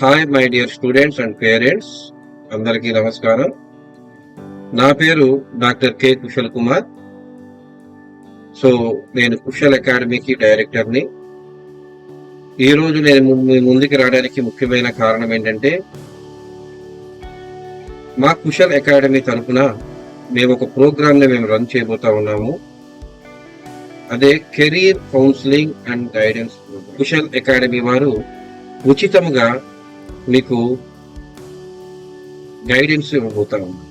Hi my dear students and parents, అందరికీ నమస్కారం. నా పేరు doctor K Kushal Kumar. So నేను కుశల్ అకాడమీకి డైరెక్టర్ని. ఈరోజు నేను మీ ముందుకు రావడానికి ముఖ్యమైన కారణం ఏంటంటే, మా కుశల్ అకాడమీ తరఫున మేము ఒక ప్రోగ్రామ్ని రన్ చేయబోతా ఉన్నాము. అదే career counselling and guidance. Kushal academy వారు ఉచితంగా మీకు గైడెన్స్ ఇవ్వబోతా ఉంది.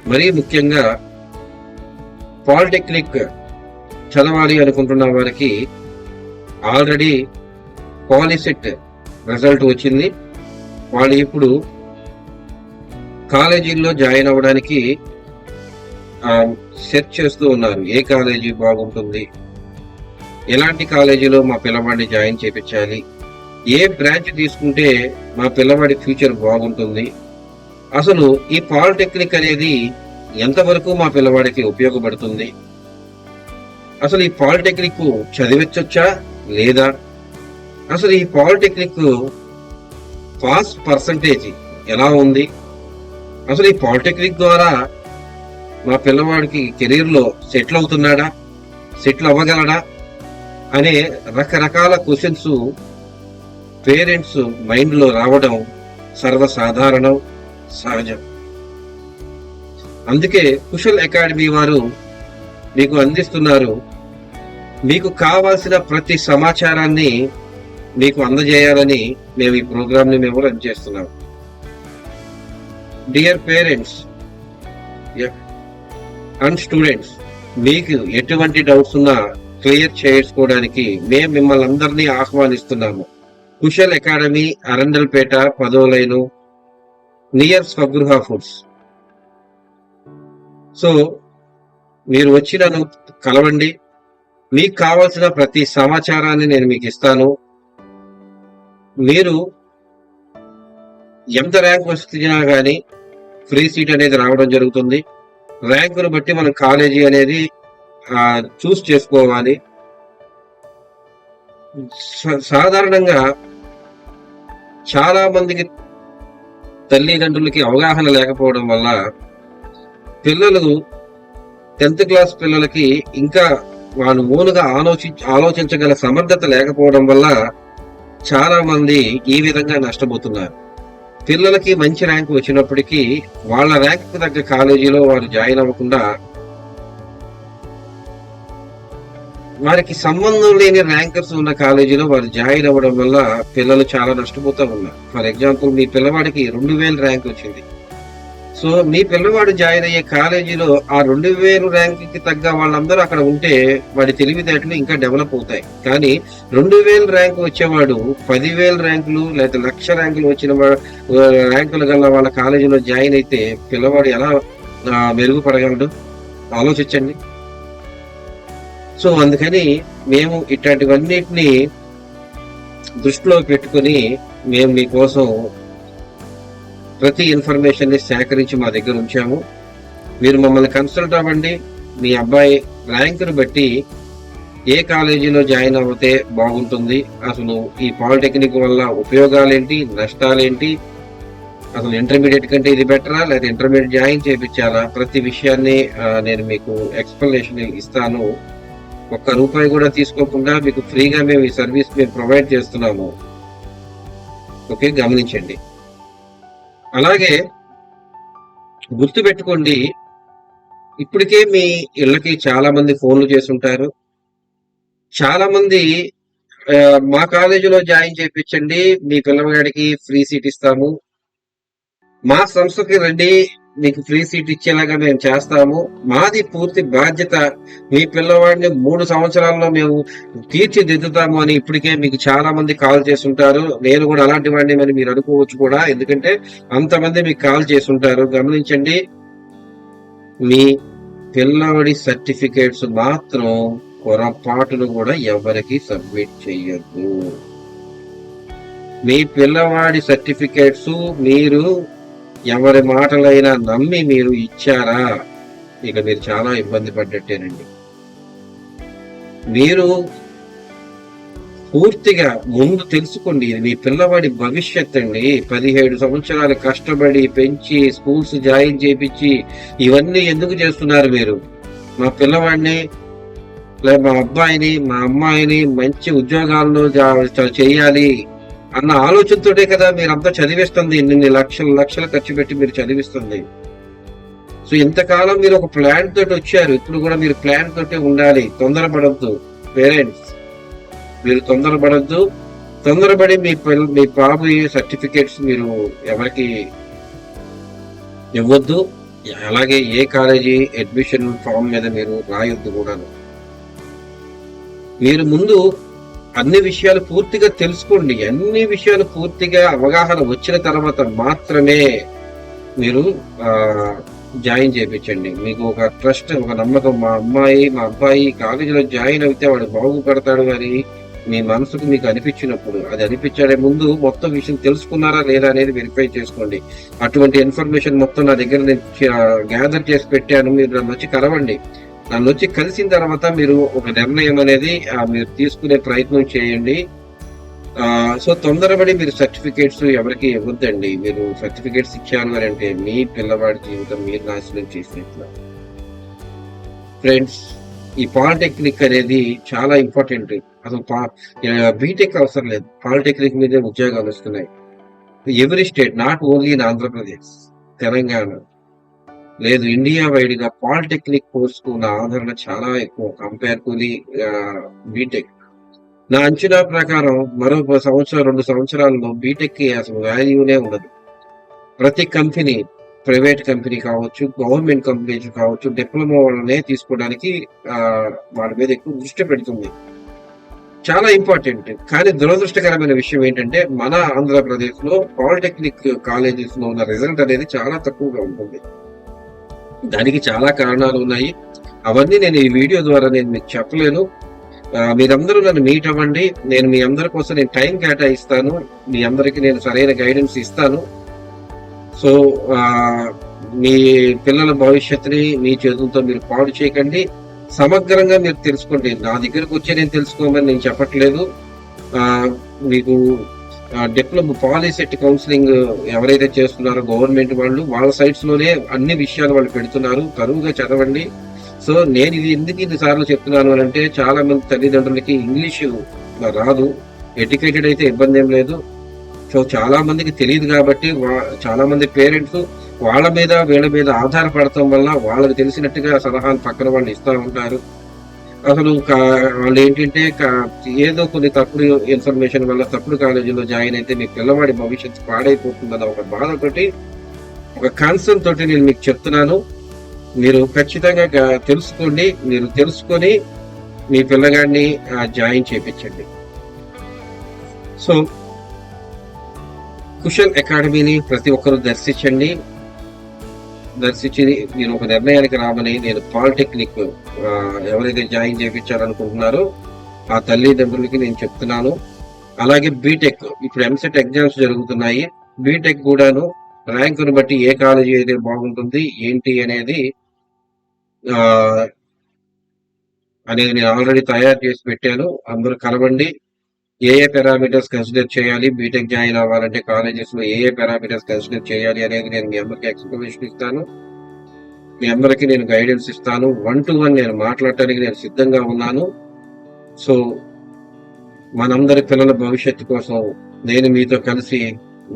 మరీ ముఖ్యంగా పాలిటెక్నిక్ చదవాలి అనుకుంటున్న వారికి ఆల్రెడీ పాలిసెట్ రిజల్ట్ వచ్చింది. వాళ్ళు ఇప్పుడు కాలేజీల్లో జాయిన్ అవ్వడానికి సెర్చ్ చేస్తూ ఉన్నారు. ఏ కాలేజీ బాగుంటుంది, ఎలాంటి కాలేజీలో మా పిల్లవాడిని జాయిన్ చేయించాలి, ఏ బ్రాంచ్ తీసుకుంటే మా పిల్లవాడి ఫ్యూచర్ బాగుంటుంది, అసలు ఈ పాలిటెక్నిక్ అనేది ఎంతవరకు మా పిల్లవాడికి ఉపయోగపడుతుంది, అసలు ఈ పాలిటెక్నిక్ చదివించొచ్చా లేదా, అసలు ఈ పాలిటెక్నిక్ పాస్ పర్సంటేజ్ ఎలా ఉంది, అసలు ఈ పాలిటెక్నిక్ ద్వారా మా పిల్లవాడికి కెరీర్లో సెటిల్ అవుతున్నాడా, సెటిల్ అవ్వగలడా అనే రకరకాల క్వశ్చన్స్ పేరెంట్స్ మైండ్ లో రావడం సర్వసాధారణం, సహజం. అందుకే కుశల్ అకాడమీ వారు మీకు అందిస్తున్నారు. మీకు కావాల్సిన ప్రతి సమాచారాన్ని మీకు అందజేయాలని మేము ఈ ప్రోగ్రామ్ ని రన్ చేస్తున్నాం. డియర్ పేరెంట్స్ అండ్ స్టూడెంట్స్, మీకు ఎటువంటి డౌట్స్ ఉన్నా క్లియర్ చేసుకోవడానికి మేము మిమ్మల్ని అందరినీ ఆహ్వానిస్తున్నాము. కుశల్ అకాడమీ, అరండల్పేట, 10వ line, near Swagruha foods. So మీరు వచ్చి నన్ను కలవండి. మీకు కావాల్సిన ప్రతి సమాచారాన్ని నేను మీకు ఇస్తాను. మీరు ఎంత ర్యాంక్ వస్తున్నా కానీ ఫ్రీ సీట్ అనేది రావడం జరుగుతుంది. ర్యాంకును బట్టి మనం కాలేజీ అనేది చూస్ చేసుకోవాలి. సాధారణంగా చాలా మందికి తల్లిదండ్రులకి అవగాహన లేకపోవడం వల్ల పిల్లలు 10th క్లాస్ పిల్లలకి ఇంకా వాళ్ళు ఓనుగా ఆలోచించగల సమర్థత లేకపోవడం వల్ల చాలా మంది ఈ విధంగా నష్టపోతున్నారు. పిల్లలకి మంచి ర్యాంక్ వచ్చినప్పటికీ వాళ్ళ ర్యాంక్ తగ్గ కాలేజీలో వారు జాయిన్ అవ్వకుండా వారికి సంబంధం లేని ర్యాంకర్స్ ఉన్న కాలేజీలో వారు జాయిన్ అవ్వడం వల్ల పిల్లలు చాలా నష్టపోతూ ఉన్నారు. ఫర్ ఎగ్జాంపుల్, మీ పిల్లవాడికి 2000 ర్యాంక్ వచ్చింది. సో మీ పిల్లవాడు జాయిన్ అయ్యే కాలేజీలో ఆ 2000 ర్యాంక్ కి తగ్గ వాళ్ళందరూ అక్కడ ఉంటే వాడి తెలివితేటలు ఇంకా డెవలప్ అవుతాయి. కానీ 2000 ర్యాంక్ వచ్చేవాడు 10,000 ర్యాంకులు లేదా 1,00,000 ర్యాంకులు వచ్చిన ర్యాంకులు గల వాళ్ళ కాలేజీలో జాయిన్ అయితే పిల్లవాడు ఎలా మెరుగుపడగలడు? ఆలోచించండి. సో అందుకని మేము ఇట్లాంటివన్నిటిని దృష్టిలో పెట్టుకుని మేము మీకోసం ప్రతి ఇన్ఫర్మేషన్ ని సేకరించి మా దగ్గర ఉంచాము. మీరు మమ్మల్ని కన్సల్ట్ అవ్వండి. మీ అబ్బాయి ర్యాంకును బట్టి ఏ కాలేజీలో జాయిన్ అవుతే బాగుంటుంది, అసలు ఈ పాలిటెక్నిక్ వల్ల ఉపయోగాలేంటి, నష్టాలేంటి, అసలు ఇంటర్మీడియట్ కంటే ఇది బెటరా లేదా ఇంటర్మీడియట్ జాయిన్ చేయించాలా, ప్రతి విషయాన్ని నేను మీకు ఎక్స్ప్లెనేషన్ ఇస్తాను. ₹1 కూడా తీసుకోకుండా మీకు ఫ్రీగా మేము ఈ సర్వీస్ ప్రొవైడ్ చేస్తున్నాము. ఓకే, గమనించండి. అలాగే గుర్తు పెట్టుకోండి, ఇప్పటికే మీ ఇళ్ళకి చాలా మంది ఫోన్లు చేస్తుంటారు. చాలా మంది మా కాలేజీలో జాయిన్ చేయించండి, మీ పిల్లవాడికి ఫ్రీ సీట్ ఇస్తాము, మా సంస్థకి రండి, మీకు ఫ్రీ సీట్ ఇచ్చేలాగా మేము చేస్తాము, మాది పూర్తి బాధ్యత, మీ పిల్లవాడిని 3 సంవత్సరాల్లో మేము తీర్చిదిద్దుతాము అని ఇప్పటికే మీకు చాలా మంది కాల్ చేస్తుంటారు. నేను కూడా అలాంటి వాడిని మరి మీరు అనుకోవచ్చు కూడా, ఎందుకంటే అంతమంది మీకు కాల్ చేస్తుంటారు. గమనించండి, మీ పిల్లవాడి సర్టిఫికేట్స్ మాత్రం పొరపాటును కూడా ఎవరికి సబ్మిట్ చెయ్యొద్దు. మీ పిల్లవాడి సర్టిఫికేట్స్ మీరు ఎవరి మాటలైనా నమ్మి మీరు ఇచ్చారా, ఇక మీరు చాలా ఇబ్బంది పడ్డట్టేనండి. మీరు పూర్తిగా ముందు తెలుసుకోండి. ఇది మీ పిల్లవాడి భవిష్యత్ అండి. 17 సంవత్సరాలు కష్టపడి పెంచి స్కూల్స్ జాయిన్ చేపించి ఇవన్నీ ఎందుకు చేస్తున్నారు మీరు? మా పిల్లవాడిని మా అబ్బాయిని మా అమ్మాయిని మంచి ఉద్యోగాల్లో చేయాలి అన్న ఆలోచనతోటే కదా మీరంతా చదివిస్తుంది. ఇన్ని లక్షలు లక్షలు ఖర్చు పెట్టి మీరు చదివిస్తుంది. సో ఇంతకాలం మీరు ఒక ప్లాన్ తోటి వచ్చారు. ఇప్పుడు కూడా మీరు ప్లాన్ తోటే ఉండాలి. తొందరపడద్దు పేరెంట్స్, మీరు తొందరపడద్దు. తొందరపడి మీ బాబు సర్టిఫికేట్స్ మీరు ఎవరికి ఇవ్వద్దు. అలాగే ఏ కాలేజీ అడ్మిషన్ ఫామ్ మీద మీరు రాయొద్దు కూడాను. మీరు ముందు అన్ని విషయాలు పూర్తిగా తెలుసుకోండి. అన్ని విషయాలు పూర్తిగా అవగాహన వచ్చిన తర్వాత మాత్రమే మీరు జాయిన్ చేయించండి. మీకు ఒక ట్రస్ట్, ఒక నమ్మకం, మా అబ్బాయి కాలేజీలో జాయిన్ అయితే వాడు బాగుపడతాడు అని మీ మనసుకు మీకు అనిపించినప్పుడు, అది అనిపించే ముందు మొత్తం విషయం తెలుసుకున్నారా లేదా అనేది వెరిఫై చేసుకోండి. అటువంటి ఇన్ఫర్మేషన్ మొత్తం నా దగ్గర నేను గ్యాదర్ చేసి పెట్టాను. మీరు నన్ను వచ్చి కలవండి. నన్ను వచ్చి కలిసిన తర్వాత మీరు ఒక నిర్ణయం అనేది మీరు తీసుకునే ప్రయత్నం చేయండి. సో తొందరపడి మీరు సర్టిఫికేట్స్ ఎవరికి ఇవ్వద్దండి. మీరు సర్టిఫికేట్స్ ఇచ్చారు అని అంటే మీ పిల్లవాడి జీవితం మీరు నాశనం చేసినట్లు. ఫ్రెండ్స్, ఈ పాలిటెక్నిక్ అనేది చాలా ఇంపార్టెంట్. అసలు బీటెక్ అవసరం లేదు, పాలిటెక్నిక్ మీదే ఉద్యోగాలు వస్తున్నాయి. Every state, not only in Andhra Pradesh, Telangana లేదు, ఇండియా వైడ్ గా పాలిటెక్నిక్ కోర్స్ కు ఉన్న ఆదరణ చాలా ఎక్కువ కంపేర్ టు ది బీటెక్. నా అంచనా ప్రకారం మరో 2 సంవత్సరాల్లో బీటెక్ కి అసలు వాల్యూనే ఉండదు. ప్రతి కంపెనీ, ప్రైవేట్ కంపెనీ కావచ్చు, గవర్నమెంట్ కంపెనీస్ కావచ్చు, డిప్లొమా వాళ్ళనే తీసుకోవడానికి వాళ్ళ మీద ఎక్కువ దృష్టి పెడుతుంది. చాలా ఇంపార్టెంట్. కానీ దురదృష్టకరమైన విషయం ఏంటంటే మన ఆంధ్రప్రదేశ్ లో పాలిటెక్నిక్ కాలేజెస్ లో ఉన్న రిజల్ట్ అనేది చాలా తక్కువగా ఉంటుంది. దానికి చాలా కారణాలు ఉన్నాయి. అవన్నీ నేను ఈ వీడియో ద్వారా నేను మీకు చెప్పలేను. మీరందరూ నన్ను మీట్ అవ్వండి. నేను మీ అందరి కోసం నేను టైం కేటాయిస్తాను. మీ అందరికి నేను సరైన గైడెన్స్ ఇస్తాను. సో మీ పిల్లల భవిష్యత్తుని మీ చేతులతో మీరు పాడు చేయకండి. సమగ్రంగా మీరు తెలుసుకోండి. నా దగ్గరకు వచ్చి నేను తెలుసుకోమని నేను చెప్పట్లేదు. మీకు డిప్లొమా పాలిసెట్ కౌన్సిలింగ్ ఎవరైతే చేస్తున్నారో గవర్నమెంట్ వాళ్ళు, వాళ్ళ సైట్స్ లోనే అన్ని విషయాలు వాళ్ళు పెడుతున్నారు. తరువుగా చదవండి. సో నేను ఇది ఎందుకు ఇన్నిసార్లు చెప్తున్నాను అని అంటే, చాలా మంది తల్లిదండ్రులకి ఇంగ్లీషు రాదు. ఎడ్యుకేటెడ్ అయితే ఇబ్బంది ఏం లేదు. సో చాలా మందికి తెలియదు కాబట్టి చాలా మంది పేరెంట్స్ వాళ్ళ మీద వీళ్ళ మీద ఆధారపడటం వల్ల వాళ్ళకి తెలిసినట్టుగా సలహాలు పక్కన వాళ్ళు ఇస్తూ ఉంటారు. అసలు వాళ్ళు ఏంటంటే ఏదో కొన్ని తప్పుడు ఇన్ఫర్మేషన్ వల్ల తప్పుడు కాలేజీలో జాయిన్ అయితే మీ పిల్లవాడి భవిష్యత్తు పాడైపోతుందన్న ఒక బాధతోటి, ఒక కాన్సర్న్ తోటి నేను మీకు చెప్తున్నాను. మీరు ఖచ్చితంగా తెలుసుకోండి. మీరు తెలుసుకొని మీ పిల్లగాడిని జాయిన్ చేయించండి. సో కుశల్ అకాడమీని ప్రతి ఒక్కరూ దర్శించి మీరు ఒక నిర్ణయానికి రామని నేను పాలిటెక్నిక్ ఎవరైతే జాయిన్ చేయించాలనుకుంటున్నారో ఆ తల్లిదండ్రులకి నేను చెప్తున్నాను. అలాగే బీటెక్, ఇప్పుడు ఎంసెట్ ఎగ్జామ్స్ జరుగుతున్నాయి. బీటెక్ కూడాను ర్యాంకును బట్టి ఏ కాలేజీ అయితే బాగుంటుంది ఏంటి అనేది నేను ఆల్రెడీ తయారు చేసి పెట్టాను. అందరూ కలవండి. ఏ పారామీటర్స్ కన్సిడర్ చేయాలి, బీటెక్ జాయిన్ అవ్వాలంటే కాలేజెస్ లో ఏ పారామీటర్స్ కన్సిడర్ చేయాలి అనేది నేను మీ అందరికి ఎక్స్ప్లెనేషన్ ఇస్తాను. మీ అందరికి నేను గైడెన్స్ ఇస్తాను. 1-to-1 నేను మాట్లాడటానికి నేను సిద్ధంగా ఉన్నాను. సో మనందరి పిల్లల భవిష్యత్తు కోసం నేను మీతో కలిసి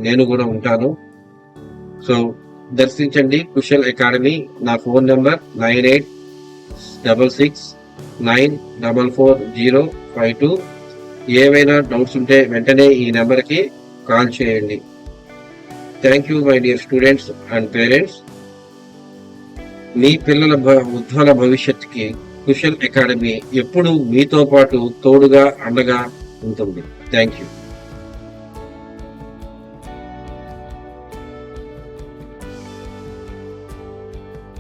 నేను కూడా ఉంటాను. సో దర్శించండి కుశల్ అకాడమీ. నా ఫోన్ నెంబర్ 9866944052. ఏవైనా డౌట్స్ ఉంటే వెంటనే ఈ నెంబర్కి కాల్ చేయండి. Thank you my dear students and parents. మీ పిల్లల ఉజ్వల భవిష్యత్తుకి కుశల్ అకాడమీ ఎప్పుడు మీతో పాటు తోడుగా అండగా ఉంటుంది. Thank you.